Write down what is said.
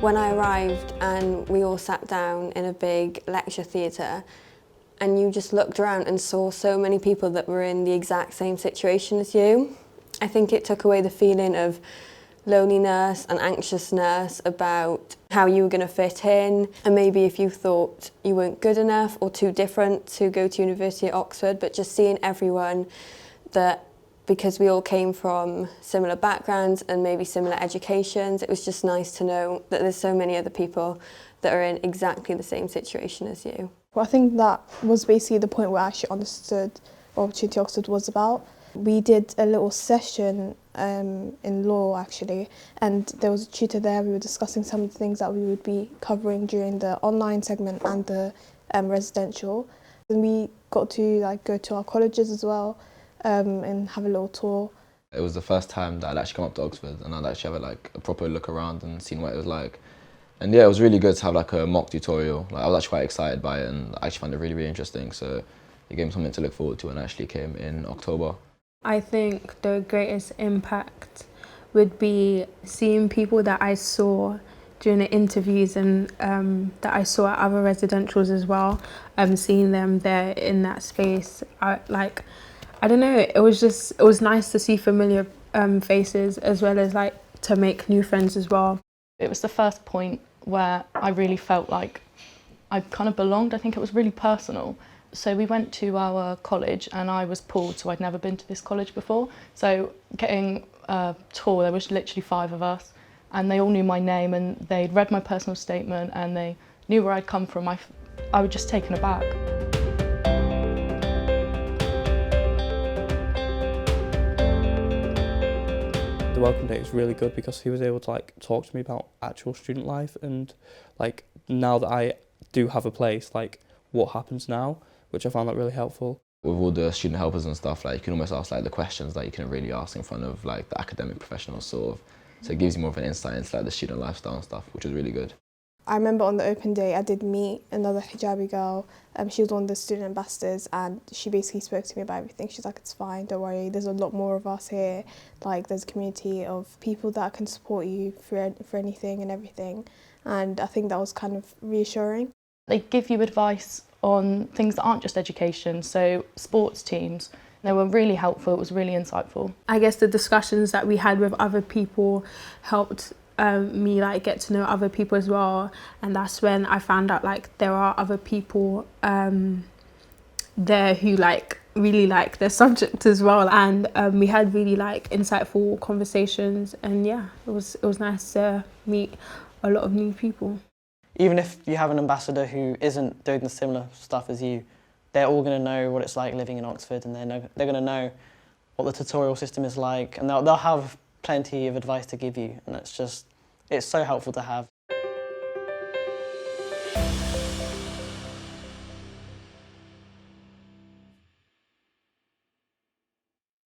When I arrived and we all sat down in a big lecture theatre and you just looked around and saw so many people that were in the exact same situation as you, I think it took away the feeling of loneliness and anxiousness about how you were going to fit in, and maybe if you thought you weren't good enough or too different to go to university at Oxford, but just seeing everyone that, because we all came from similar backgrounds and maybe similar educations, it was just nice to know that there's so many other people that are in exactly the same situation as you. Well, I think that was basically the point where I actually understood what Opportunity Oxford was about. We did a little session in law actually, and there was a tutor there. We were discussing some of the things that we would be covering during the online segment and the residential. And we got to go to our colleges as well and have a little tour. It was the first time that I'd actually come up to Oxford and I'd actually have a proper look around and seen what it was like. And yeah, it was really good to have a mock tutorial. I was actually quite excited by it and I actually found it really, really interesting. So it gave me something to look forward to, and I actually came in October. I think the greatest impact would be seeing people that I saw during the interviews and that I saw at other residentials as well, seeing them there in that space. I don't know, it was nice to see familiar faces as well as to make new friends as well. It was the first point where I really felt like I kind of belonged. I think it was really personal. So we went to our college and I was pulled, so I'd never been to this college before. So getting a tour, there was literally 5 of us and they all knew my name and they'd read my personal statement and they knew where I'd come from. I was just taken aback. The welcome day was really good because he was able to talk to me about actual student life, and now that I do have a place, what happens now, which I found that really helpful. With all the student helpers and stuff, you can almost ask the questions that you couldn't really ask in front of the academic professionals So it gives you more of an insight into the student lifestyle and stuff, which was really good. I remember on the open day I did meet another hijabi girl. She was one of the student ambassadors and she basically spoke to me about everything. She's like, it's fine, don't worry, there's a lot more of us here. There's a community of people that can support you for anything and everything. And I think that was kind of reassuring. They give you advice on things that aren't just education, so sports teams. They were really helpful, it was really insightful. I guess the discussions that we had with other people helped me get to know other people as well, and that's when I found out there are other people there who really like their subject as well, and we had really insightful conversations, and yeah, it was nice to meet a lot of new people. Even if you have an ambassador who isn't doing the similar stuff as you, they're all going to know what it's like living in Oxford, and they're going to know what the tutorial system is like, and they'll have plenty of advice to give you, and it's so helpful to have.